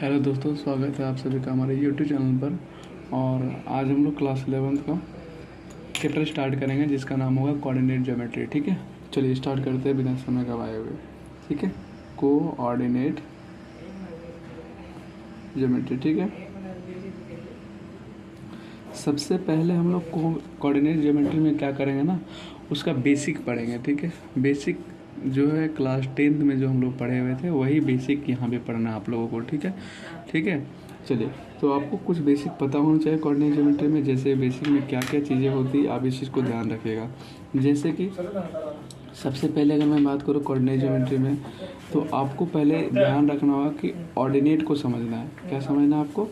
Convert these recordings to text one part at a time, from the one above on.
Hello दोस्तों, स्वागत है आप सभी का हमारे यूट्यूब चैनल पर। और आज हम लोग क्लास 11th का चैप्टर स्टार्ट करेंगे जिसका नाम होगा कोऑर्डिनेट ज्योमेट्री। ठीक है, चलिए स्टार्ट करते हैं बिना समय गवाए हुए। ठीक है, कोऑर्डिनेट ज्योमेट्री। ठीक है, सबसे पहले हम लोग कोऑर्डिनेट ज्योमेट्री में क्या करेंगे ना, उसका बेसिक पढ़ेंगे। ठीक है, बेसिक जो है क्लास 10th में जो हम लोग पढ़े हुए थे वही बेसिक यहाँ पे पढ़ना है आप लोगों को। ठीक है, ठीक है। चलिए, तो आपको कुछ बेसिक पता होना चाहिए कोऑर्डिनेट ज्योमेट्री में। जैसे बेसिक में क्या क्या चीज़ें होती है, आप इस चीज़ को ध्यान रखिएगा। जैसे कि सबसे पहले अगर मैं बात करूँ कोऑर्डिनेट ज्योमेट्री में, तो आपको पहले ध्यान रखना होगा कि ऑर्डिनेट को समझना है। क्या समझना है आपको?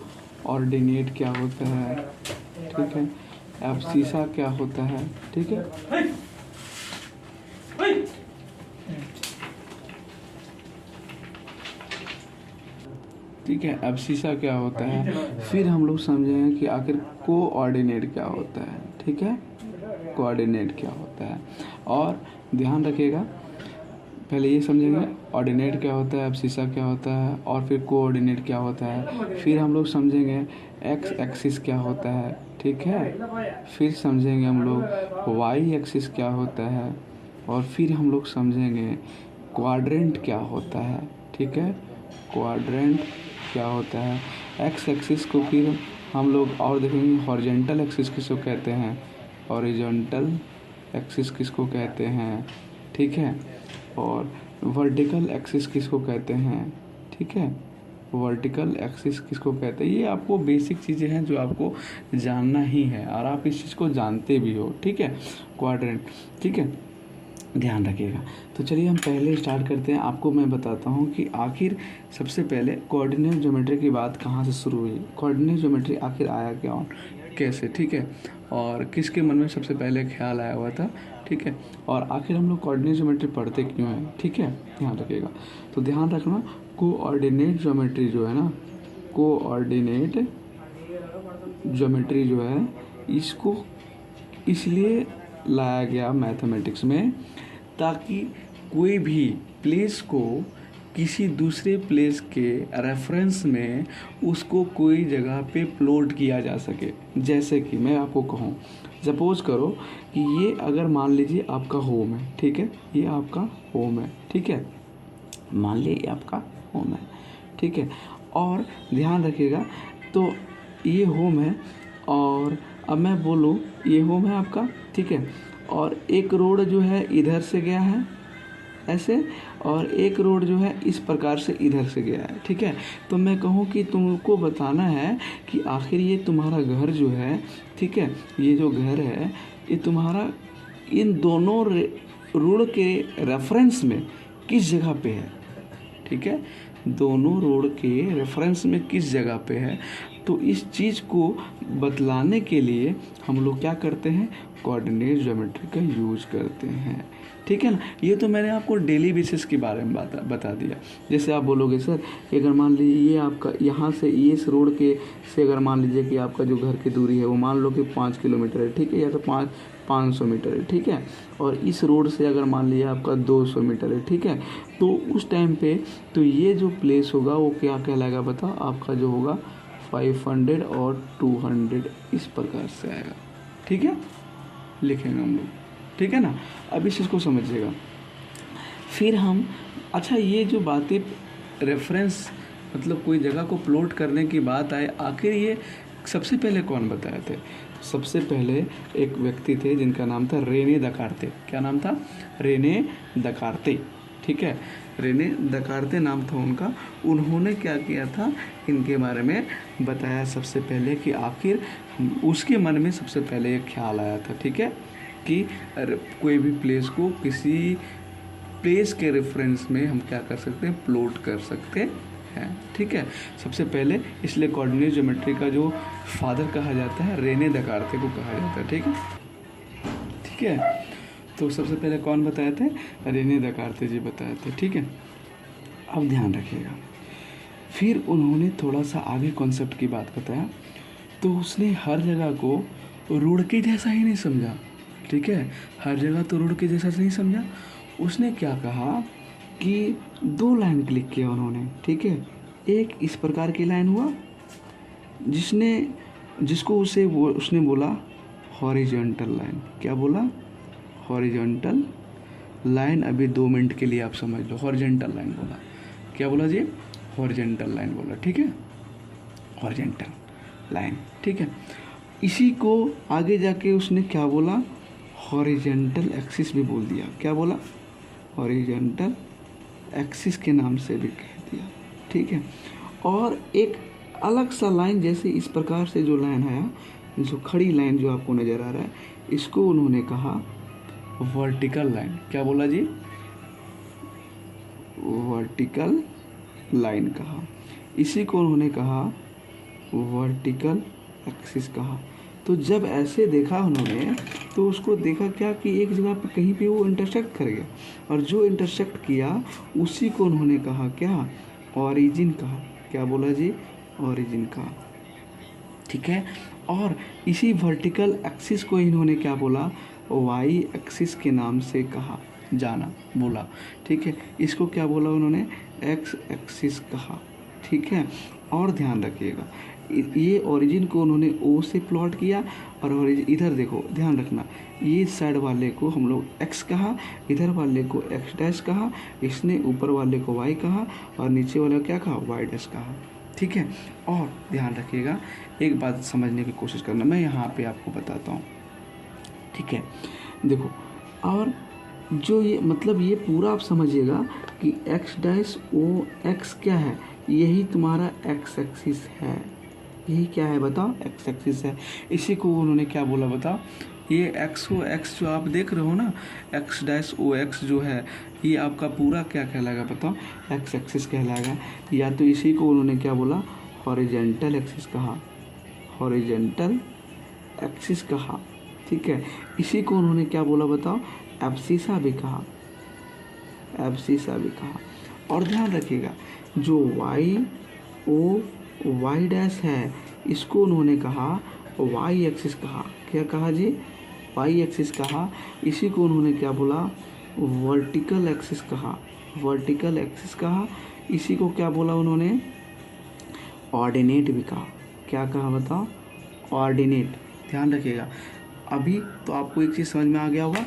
ऑर्डिनेट क्या होता है, ठीक है। एब्सिसा क्या होता है, ठीक है। ठीक है, एब्सिसा क्या होता है। फिर हम लोग समझेंगे कि आखिर कोऑर्डिनेट क्या होता है। ठीक है, कोऑर्डिनेट क्या होता है। और ध्यान रखिएगा, पहले ये समझेंगे ऑर्डिनेट क्या होता है, एब्सिसा क्या होता है, और फिर कोऑर्डिनेट क्या होता है। फिर हम लोग समझेंगे एक्स एक्सिस क्या होता है, ठीक है। फिर समझेंगे हम लोग वाई एक्सिस क्या होता है, और फिर हम लोग समझेंगे क्वाड्रेंट क्या होता है। ठीक है, क्वाड्रेंट क्या होता है। एक्स एक्सिस को फिर हम लोग और देखेंगे हॉरिजॉन्टल एक्सिस किसको कहते हैं, हॉरिजॉन्टल एक्सिस किसको कहते हैं, ठीक है। और वर्टिकल एक्सिस किसको कहते हैं, ठीक है। वर्टिकल एक्सिस किसको कहते हैं। ये आपको बेसिक चीज़ें हैं जो आपको जानना ही है, और आप इस चीज़ को जानते भी हो। ठीक है, क्वाड्रेंट, ठीक है, ध्यान रखिएगा। तो चलिए हम पहले स्टार्ट करते हैं। आपको मैं बताता हूँ कि आखिर सबसे पहले कोऑर्डिनेट ज्योमेट्री की बात कहाँ से शुरू हुई, कोऑर्डिनेट ज्योमेट्री आखिर आया क्या और कैसे, ठीक है, और किसके मन में सबसे पहले ख्याल आया हुआ था। ठीक है, और आखिर हम लोग कोऑर्डिनेट ज्योमेट्री पढ़ते क्यों हैं, ठीक है, ध्यान रखिएगा। तो ध्यान रखना, कोऑर्डिनेट ज्योमेट्री जो है ना, कोऑर्डिनेट ज्योमेट्री जो है, इसको इसलिए लाया गया मैथमेटिक्स में ताकि कोई भी प्लेस को किसी दूसरे प्लेस के रेफरेंस में उसको कोई जगह पे प्लॉट किया जा सके। जैसे कि मैं आपको कहूँ, सपोज करो कि ये अगर मान लीजिए आपका होम है, ठीक है, ये आपका होम है, ठीक है, मान लीजिए ये आपका होम है, ठीक है। और ध्यान रखिएगा, तो ये होम है, और अब मैं बोलूँ ये होम है आपका, ठीक है, और एक रोड जो है इधर से गया है ऐसे, और एक रोड जो है इस प्रकार से इधर से गया है, ठीक है। तो मैं कहूँ कि तुमको बताना है कि आखिर ये तुम्हारा घर जो है, ठीक है, ये जो घर है ये तुम्हारा इन दोनों रोड के रेफरेंस में किस जगह पे है, ठीक है, दोनों रोड के रेफरेंस में किस जगह पे है। तो इस चीज़ को बतलाने के लिए हम लोग क्या करते हैं, कोऑर्डिनेट ज्योमेट्री का यूज करते हैं, ठीक है ना। ये तो मैंने आपको डेली बेसिस के बारे में बता दिया। जैसे आप बोलोगे सर, अगर मान लीजिए ये आपका यहाँ से इस रोड के से अगर मान लीजिए कि आपका जो घर की दूरी है वो मान लो कि 5 किलोमीटर है, ठीक है, या तो 500 मीटर है, ठीक है, और इस रोड से अगर मान लीजिए आपका 200 मीटर है, ठीक है, तो उस टाइम पे तो ये जो प्लेस होगा वो क्या कहलाएगा बताओ, आपका जो होगा 500 और 200 इस प्रकार से आएगा, ठीक है, लिखेंगे हम लोग, ठीक है ना। अब इस चीज़ को समझिएगा। फिर हम, अच्छा, ये जो बातें रेफरेंस मतलब कोई जगह को प्लॉट करने की बात आए, आखिर ये सबसे पहले कौन बताए थे। सबसे पहले एक व्यक्ति थे जिनका नाम था रेने दकार्ते। क्या नाम था? रेने दकार्ते, ठीक है, रेने दकार्ते नाम था उनका। उन्होंने क्या किया था, इनके बारे में बताया सबसे पहले कि आखिर उसके मन में सबसे पहले एक ख्याल आया था, ठीक है, कि कोई भी प्लेस को किसी प्लेस के रेफरेंस में हम क्या कर सकते हैं, प्लॉट कर सकते हैं, ठीक है। सबसे पहले इसलिए कोऑर्डिनेट ज्योमेट्री का जो फादर कहा जाता है रेने दकार्ते को कहा जाता है, ठीक है, ठीक है। तो सबसे पहले कौन बताए थे, रेने दकार्ते जी बताए थे, ठीक है। अब ध्यान रखिएगा, फिर उन्होंने थोड़ा सा आगे कॉन्सेप्ट की बात बताया। तो उसने हर जगह को रोड के जैसा ही नहीं समझा, ठीक है, हर जगह तो रोड के जैसा नहीं समझा। उसने क्या कहा कि 2 लाइन क्लिक किया उन्होंने, ठीक है, एक इस प्रकार की लाइन हुआ जिसको उसने बोला हॉरिजॉन्टल लाइन। क्या बोला? Horizontal line. अभी 2 मिनट के लिए आप समझ लो, हॉरिजॉन्टल लाइन बोला। क्या बोला जी? हॉरिजॉन्टल लाइन बोला, ठीक है, हॉरिजॉन्टल लाइन, ठीक है। इसी को आगे जाके उसने क्या बोला? हॉरिजॉन्टल एक्सिस भी बोल दिया। क्या बोला? हॉरिजॉन्टल एक्सिस के नाम से भी कह दिया, ठीक है। और एक अलग सा लाइन, जैसे इस प्रकार से जो लाइन आया, जो खड़ी लाइन जो आपको नज़र आ रहा है, इसको उन्होंने कहा वर्टिकल लाइन। क्या बोला जी? वर्टिकल लाइन कहा। इसी को उन्होंने कहा वर्टिकल एक्सिस कहा। तो जब ऐसे देखा उन्होंने, तो उसको देखा क्या कि एक जगह पे कहीं पे वो इंटरसेक्ट कर गया, और जो इंटरसेक्ट किया उसी को उन्होंने कहा क्या? ऑरिजिन कहा। क्या बोला जी? ऑरिजिन कहा, ठीक है। और इसी वर्टिकल एक्सिस को इन्होंने क्या बोला? वाई एक्सिस के नाम से कहा, जाना, बोला, ठीक है। इसको क्या बोला उन्होंने? एक्स एक्सिस कहा, ठीक है। और ध्यान रखिएगा, ये ओरिजिन को उन्होंने ओ से प्लॉट किया, और ओरिजिन इधर देखो, ध्यान रखना, ये साइड वाले को हम लोग एक्स कहा, इधर वाले को एक्स डैश कहा, इसने ऊपर वाले को वाई कहा, और नीचे वाले को क्या कहा? वाई डैश कहा, ठीक है। और ध्यान रखिएगा, एक बात समझने की कोशिश करना, मैं यहाँ पे आपको बताता हूँ, ठीक है। देखो, और जो ये मतलब ये पूरा आप समझिएगा कि एक्स डैश ओ एक्स क्या है? यही तुम्हारा एक्स एक्सिस है। यही क्या है बताओ? एक्स एक्सिस है। इसी को उन्होंने क्या बोला बताओ? ये एक्स ओ एक्स जो आप देख रहे हो ना, एक्स डैश ओ एक्स जो है, ये आपका पूरा क्या कहलाएगा बताओ? एक्स एक्सिस कहलाएगा। या तो इसी को उन्होंने क्या बोला? हॉरिजॉन्टल एक्सिस कहा, हॉरिजॉन्टल एक्सिस कहा, ठीक है। इसी को उन्होंने क्या बोला बताओ? एब्सिसा भी कहा, एब्सिसा भी कहा। और ध्यान रखिएगा, जो वाई ओ वाई डैश है, इसको उन्होंने कहा वाई एक्सिस कहा। क्या कहा जी? वाई एक्सिस कहा। इसी को उन्होंने क्या बोला? वर्टिकल एक्सिस कहा, वर्टिकल एक्सिस कहा। इसी को क्या बोला उन्होंने? ऑर्डिनेट भी कहा। क्या कहा बताओ? ऑर्डिनेट। ध्यान रखिएगा, अभी तो आपको एक चीज़ समझ में आ गया होगा,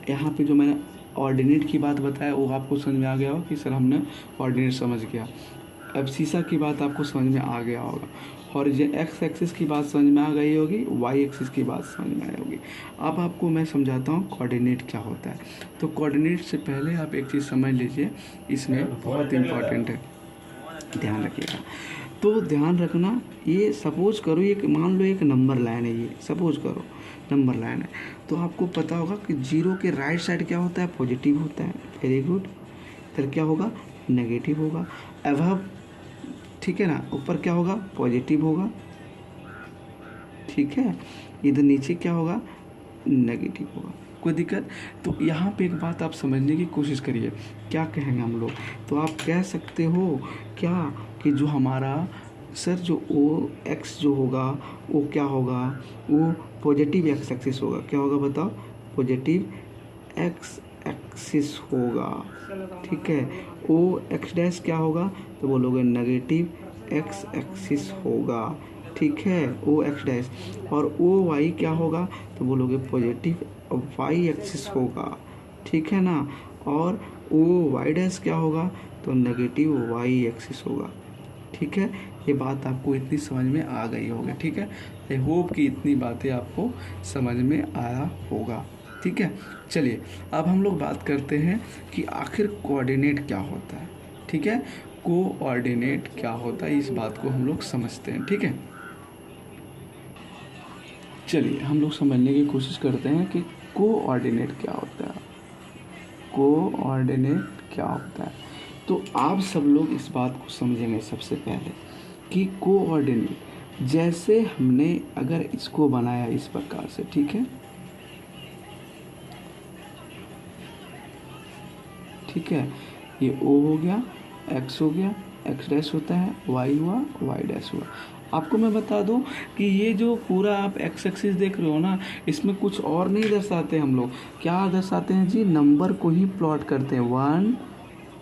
यहाँ पे जो मैंने ऑर्डिनेट की बात बताया वो आपको समझ में आ गया होगा कि सर हमने ऑर्डिनेट समझ गया। एब्सिसा की बात आपको समझ में आ गया होगा, और ये एक्स एक्सिस की बात समझ में आ गई होगी, वाई एक्सिस की बात समझ में आई होगी। अब आपको मैं समझाता हूँ कोऑर्डिनेट क्या होता है। तो कोऑर्डिनेट से पहले आप एक चीज़ समझ लीजिए, इसमें बहुत इम्पॉर्टेंट है, ध्यान रखिएगा। तो ध्यान रखना, ये सपोज करो, एक मान लो एक नंबर लाइन है, ये सपोज करो नंबर लाइन है, तो आपको पता होगा कि जीरो के राइट साइड क्या होता है? पॉजिटिव होता है। Very good. इधर क्या होगा? नेगेटिव होगा। अबव, ठीक है ना, ऊपर क्या होगा? पॉजिटिव होगा, ठीक है। इधर नीचे क्या होगा? नेगेटिव होगा। कोई दिक्कत? तो यहाँ पे एक बात आप समझने की कोशिश करिए, क्या कहेंगे हम लोग? तो आप कह सकते हो क्या कि जो हमारा सर जो ओ एक्स जो होगा वो क्या होगा? वो पॉजिटिव एक्स एक्सिस होगा। क्या होगा बताओ? पॉजिटिव एक्स एक्सिस होगा, ठीक है। ओ एक्स डैश क्या होगा? तो बोलोगे नेगेटिव एक्स एक्सिस होगा, ठीक है, ओ एक्स डैश। और ओ वाई क्या होगा? तो बोलोगे पॉजिटिव वाई एक्सिस होगा, ठीक है ना। और ओ वाई डैश क्या होगा? तो नेगेटिव वाई एक्सिस होगा, ठीक है। ये बात आपको इतनी समझ में आ गई होगी, ठीक है। आई होप कि इतनी बातें आपको समझ में आया होगा, ठीक है। चलिए अब हम लोग बात करते हैं कि आखिर कोऑर्डिनेट क्या होता है, ठीक है। कोऑर्डिनेट क्या होता है, इस बात को हम लोग समझते हैं, ठीक है। चलिए हम लोग समझने की कोशिश करते हैं कि कोऑर्डिनेट क्या होता है, कोऑर्डिनेट क्या होता है। तो आप सब लोग इस बात को समझेंगे सबसे पहले कि कोऑर्डिनेट, जैसे हमने अगर इसको बनाया इस प्रकार से, ठीक है, ठीक है, ये ओ हो गया, एक्स हो गया, एक्स डैश होता है, वाई हुआ, वाई डैश हुआ। आपको मैं बता दूं कि ये जो पूरा आप एक्स एक्सिस देख रहे हो ना, इसमें कुछ और नहीं दर्शाते हम लोग, क्या दर्शाते हैं जी? नंबर को ही प्लॉट करते हैं, 1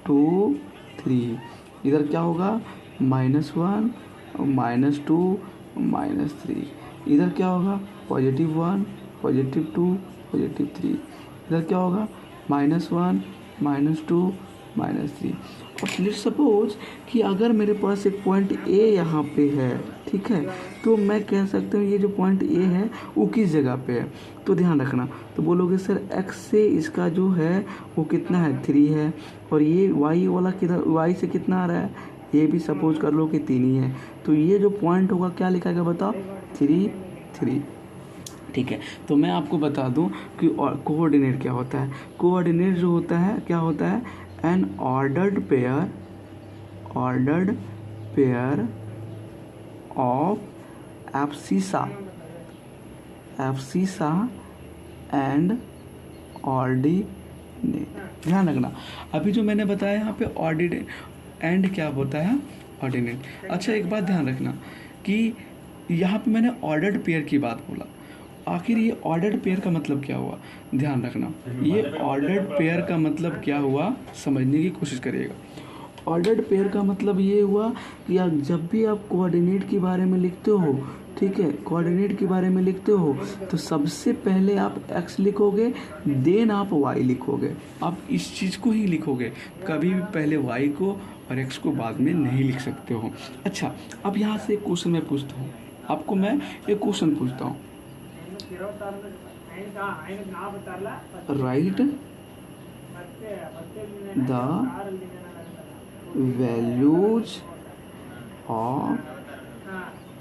2 3। इधर क्या होगा? -1, -2, -3। इधर क्या होगा, +1, +2, +3। इधर क्या होगा, -1, -2, -3। और लेट्स सपोज कि अगर मेरे पास एक पॉइंट ए यहाँ पे है, ठीक है, तो मैं कह सकता हूँ ये जो पॉइंट ए है वो किस जगह पे है। तो ध्यान रखना, तो बोलोगे सर एक्स से इसका जो है वो कितना है, 3 है, और ये वाई वाला किधर, वाई से कितना आ रहा है, ये भी सपोज कर लो कि 3 ही है। तो ये जो पॉइंट होगा क्या लिखा गया बताओ, 3, 3। ठीक है, तो मैं आपको बता दूं कि कोऑर्डिनेट क्या होता है। कोऑर्डिनेट जो होता है क्या होता है, N ordered pair of abscissa and ordinate. ध्यान रखना, अभी जो मैंने बताया यहाँ पे ऑर्डिनेट एंड क्या होता है, ऑर्डिनेट। अच्छा एक बात ध्यान रखना कि यहाँ पे मैंने ऑर्डर्ड पेयर की बात बोला, आखिर ये ऑर्डर्ड पेयर का मतलब क्या हुआ, ध्यान रखना। ये ऑर्डर्ड पेयर का मतलब क्या हुआ समझने की कोशिश करिएगा। ऑर्डर्ड पेयर का मतलब ये हुआ कि आप जब भी आप कोऑर्डिनेट के बारे में लिखते हो, ठीक है, कोऑर्डिनेट के बारे में लिखते हो तो सबसे पहले आप x लिखोगे, देन आप y लिखोगे। आप इस चीज़ को ही लिखोगे, कभी भी पहले y को और x को बाद में नहीं लिख सकते हो। अच्छा, अब यहाँ से एक क्वेश्चन मैं पूछता हूँ आपको, मैं एक क्वेश्चन पूछता हूँ, right the values of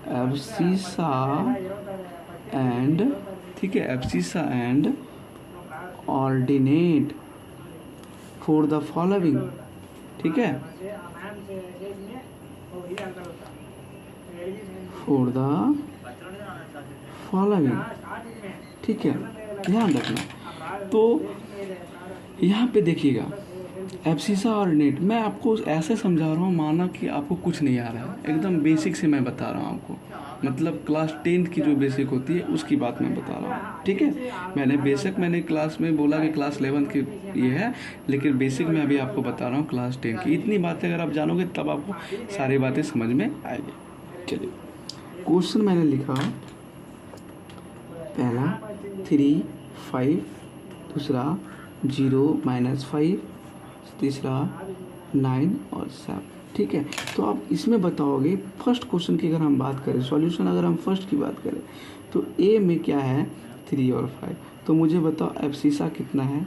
abscissa and, ठीक है, abscissa and ordinate for the following, ठीक है, फॉर द फॉलोइंग, ठीक है, ध्यान रखना। तो यहाँ पे देखिएगा एब्सिसा और नेट, मैं आपको ऐसे समझा रहा हूँ माना कि आपको कुछ नहीं आ रहा है, एकदम बेसिक से मैं बता रहा हूँ आपको, मतलब क्लास 10 की जो बेसिक होती है उसकी बात मैं बता रहा हूँ, ठीक है। मैंने बेसिक मैंने क्लास में बोला कि क्लास 11 की ये है, लेकिन बेसिक मैं अभी आपको बता रहा हूँ क्लास 10 की। इतनी बातें अगर आप जानोगे तब आपको सारी बातें समझ में आएगी। चलिए, क्वेश्चन मैंने लिखा, पहला 3, 5, दूसरा 0, -5, तीसरा 9 और 7, ठीक है। तो आप इसमें बताओगे फर्स्ट क्वेश्चन की अगर हम बात करें, सॉल्यूशन अगर हम फर्स्ट की बात करें तो ए में क्या है, 3 और 5। तो मुझे बताओ एब्सिसा कितना है,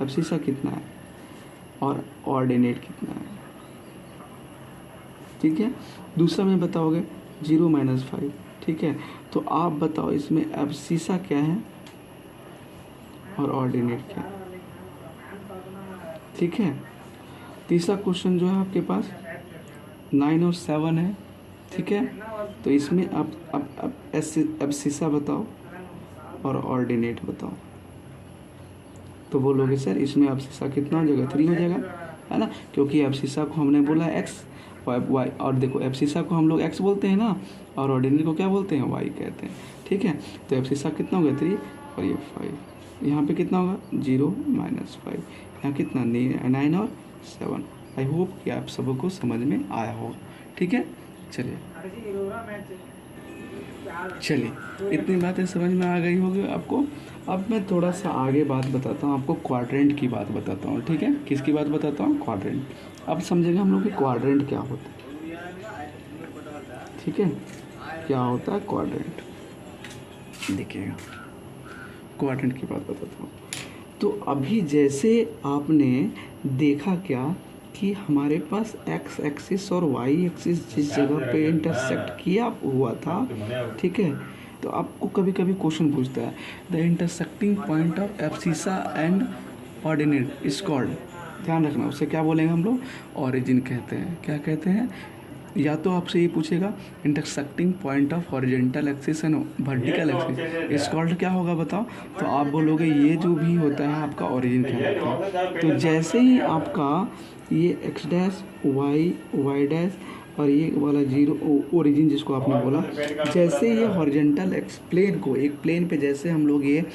एब्सिसा कितना है और ऑर्डिनेट कितना है, ठीक है। दूसरा में बताओगे 0, -5, ठीक है। तो आप बताओ इसमें एब्सिसा क्या है और ऑर्डिनेट क्या है, ठीक है। तीसरा क्वेश्चन जो है आपके पास 9 और 7 है, ठीक है। तो इसमें आप एब्सिसा बताओ और ऑर्डिनेट बताओ। तो बोलोगे सर इसमें एब्सिसा कितना हो जाएगा, 3 हो जाएगा, है ना, क्योंकि एब्सिसा को हमने बोला एक्स वाई, और देखो एब्सिसा को हम लोग एक्स बोलते हैं ना, और ऑर्डिनेट को क्या बोलते हैं, वाई कहते हैं, ठीक है। तो एब्सिसा कितना होगा, 3 और ये 5। यहाँ पे कितना होगा, 0, -5, यहाँ कितना 9 और 7। आई होप कि आप सबको समझ में आया होगा, ठीक है। चलिए इतनी बातें समझ में आ गई होगी आपको। अब मैं थोड़ा सा आगे बात बताता हूँ आपको, क्वाड्रेंट की बात बताता हूँ, ठीक है। किसकी बात बताता हूँ, क्वाड्रेंट। अब समझेंगे हम लोग कि क्वाड्रेंट क्या होता है, ठीक है, क्या होता है क्वाड्रेंट, देखिएगा क्वाड्रेंट की बात बताता हूँ। तो अभी जैसे आपने देखा क्या कि हमारे पास एक्स एक्सिस और वाई एक्सिस जिस जगह पे इंटरसेक्ट किया हुआ था, ठीक है, तो आपको कभी कभी क्वेश्चन पूछता है the intersecting point of abscissa and ordinate is called, ध्यान रखना उसे क्या बोलेंगे हम लोग, ऑरिजिन कहते हैं। क्या कहते हैं, या तो आपसे ये पूछेगा intersecting point of horizontal axis and vertical axis is called, क्या होगा बताओ। तो आप बोलोगे ये जो भी होता है आपका ऑरिजिन कहलाता है। तो जैसे ही आपका ये एक्स डैश वाई डैश और ये वाला 0 ओरिजिन जिसको आपने बोला, जैसे ये हॉरिजॉन्टल प्लेन को, एक प्लेन पे जैसे हम लोग ये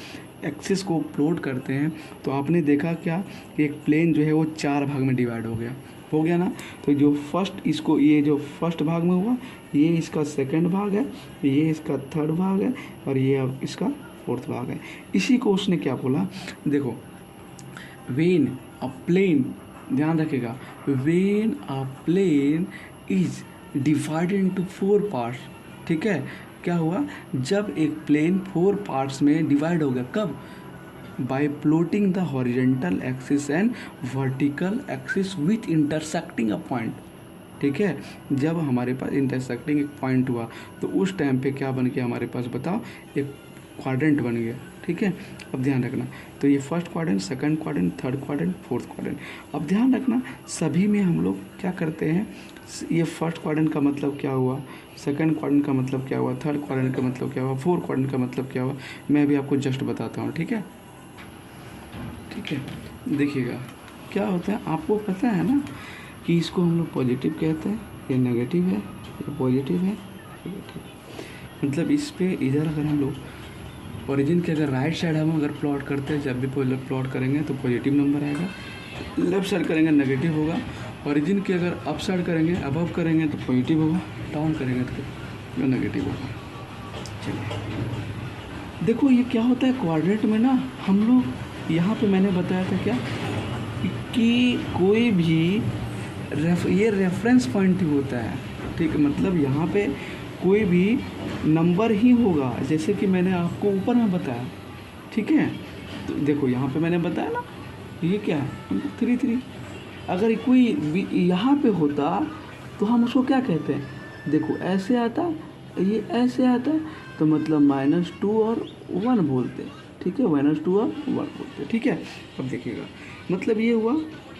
एक्सिस को प्लॉट करते हैं, तो आपने देखा क्या कि एक प्लेन जो है वो 4 भाग में डिवाइड हो गया, हो गया ना। तो जो फर्स्ट इसको ये जो फर्स्ट भाग में हुआ ये इसका सेकंड भाग है, ये इसका थर्ड भाग है और ये अब इसका फोर्थ भाग है। इसी को उसने क्या बोला, देखो वेन अ प्लेन, ध्यान रखिएगा, when a plane is divided into 4 parts, ठीक है। क्या हुआ, जब एक प्लेन 4 पार्ट्स में डिवाइड हो गया, कब, bye plotting the horizontal axis and vertical axis with intersecting a point, ठीक है। जब हमारे पास इंटरसेक्टिंग एक पॉइंट हुआ तो उस टाइम पे क्या बन गया हमारे पास, बताओ, एक क्वाड्रेंट बन गया, ठीक है। अब ध्यान रखना, तो ये first quadrant, second quadrant, third quadrant, fourth quadrant. अब ध्यान रखना सभी में हम लोग क्या करते हैं, ये फर्स्ट क्वाड्रेंट का मतलब क्या हुआ, सेकंड क्वाड्रेंट का मतलब क्या हुआ, थर्ड क्वाड्रेंट का मतलब क्या हुआ, फोर्थ क्वाड्रेंट का मतलब क्या हुआ, मैं अभी आपको जस्ट बताता हूँ, ठीक है। ठीक है, देखिएगा क्या होता है, आपको पता है ना कि इसको हम लोग पॉजिटिव कहते हैं, ये नेगेटिव है, ये पॉजिटिव है, नेगेटिव। मतलब इस पे इधर अगर हम लोग ओरिजिन के अगर राइट साइड हम अगर प्लॉट करते हैं, जब भी प्लॉट करेंगे तो पॉजिटिव नंबर आएगा, लेफ्ट साइड करेंगे नेगेटिव होगा, ओरिजिन की अगर अप साइड करेंगे, अबव करेंगे तो पॉजिटिव होगा, डाउन करेंगे तो नेगेटिव होगा। चलिए देखो ये क्या होता है क्वाड्रेंट में ना, हम लोग यहाँ पे मैंने बताया था क्या कि कोई भी ये रेफरेंस पॉइंट ही होता है, ठीक है। मतलब यहाँ पे कोई भी नंबर ही होगा, जैसे कि मैंने आपको ऊपर में बताया, ठीक है। तो देखो यहाँ पे मैंने बताया ना, ये क्या है 3 अगर कोई यहाँ पे होता तो हम उसको क्या कहते हैं, देखो ऐसे आता, ये ऐसे आता तो मतलब -2 और 1 बोलते, ठीक है, -2 और 1 बोलते, ठीक है। अब देखिएगा मतलब ये हुआ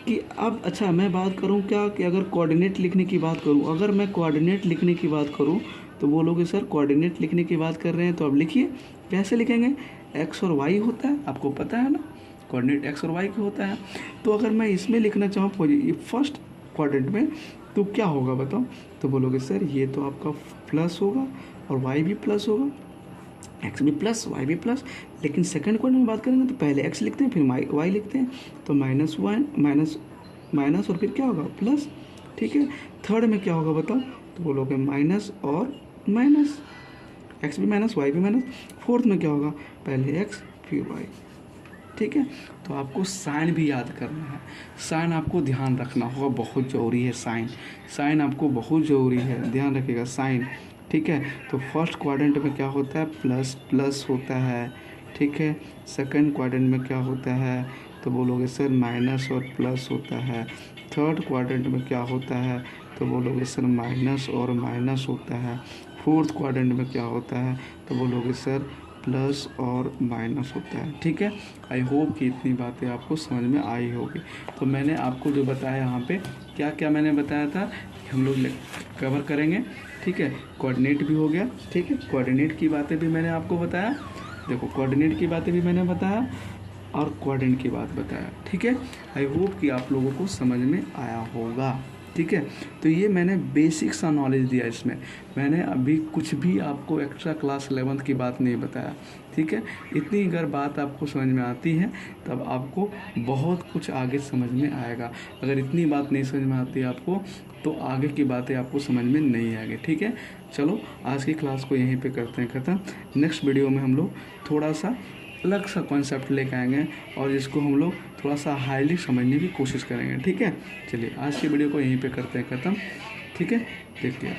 कि अब अच्छा मैं बात करूं क्या कि अगर कोऑर्डिनेट लिखने की बात करूं, अगर मैं कोऑर्डिनेट लिखने की बात करूं तो बोलोगे सर कोऑर्डिनेट लिखने की बात कर रहे हैं, तो अब लिखिए, कैसे लिखेंगे, x और y होता है, आपको पता है ना, कोऑर्डिनेट x और y का होता है। तो अगर मैं इसमें लिखना चाहूँ फर्स्ट क्वाड्रेंट में तो क्या होगा बताओ, तो बोलोगे सर ये तो आपका प्लस होगा और y भी प्लस होगा, x भी प्लस y भी प्लस। लेकिन सेकंड क्वाड्रेंट में बात करेंगे तो पहले x लिखते हैं फिर y लिखते हैं, तो -1 माइनस और फिर क्या होगा प्लस, ठीक है। थर्ड में क्या होगा बताओ, तो बोलोगे माइनस और माइनस, x भी माइनस y भी माइनस। फोर्थ में क्या होगा, पहले x फिर y, ठीक है। तो आपको साइन भी याद करना है, साइन आपको ध्यान रखना होगा, बहुत ज़रूरी है साइन आपको बहुत ज़रूरी है, ध्यान रखिएगा साइन, ठीक है। तो फर्स्ट क्वाड्रेंट में क्या होता है, प्लस होता है, ठीक है। सेकंड क्वाड्रेंट में क्या होता है, तो बोलोगे सर माइनस और प्लस होता है। थर्ड क्वाड्रेंट में क्या होता है, तो बोलोगे सर माइनस और माइनस होता है। फोर्थ क्वाड्रेंट में क्या होता है, तो बोलोगे सर प्लस और माइनस होता है, ठीक है। आई होप कि इतनी बातें आपको समझ में आई होगी। तो मैंने आपको जो बताया यहाँ पे क्या क्या मैंने बताया था हम लोग कवर करेंगे, ठीक है। कोऑर्डिनेट भी हो गया, ठीक है, कोऑर्डिनेट की बातें भी मैंने आपको बताया, देखो कोऑर्डिनेट की बातें भी मैंने बताया और क्वाड्रेंट की बात बताया, ठीक है। आई होप कि आप लोगों को समझ में आया होगा, ठीक है। तो ये मैंने बेसिक सा नॉलेज दिया, इसमें मैंने अभी कुछ भी आपको एक्स्ट्रा क्लास 11th की बात नहीं बताया, ठीक है। इतनी अगर बात आपको समझ में आती है तब आपको बहुत कुछ आगे समझ में आएगा, अगर इतनी बात नहीं समझ में आती है आपको तो आगे की बातें आपको समझ में नहीं आएगी, ठीक है। चलो आज की क्लास को यहीं पे करते हैं ख़त्म। नेक्स्ट वीडियो में हम लोग थोड़ा सा अलग सा कॉन्सेप्ट लेकर आएंगे और जिसको हम लोग थोड़ा सा हाईली समझने की कोशिश करेंगे, ठीक है। चलिए आज की वीडियो को यहीं पे करते हैं ख़त्म, ठीक है, देखिए।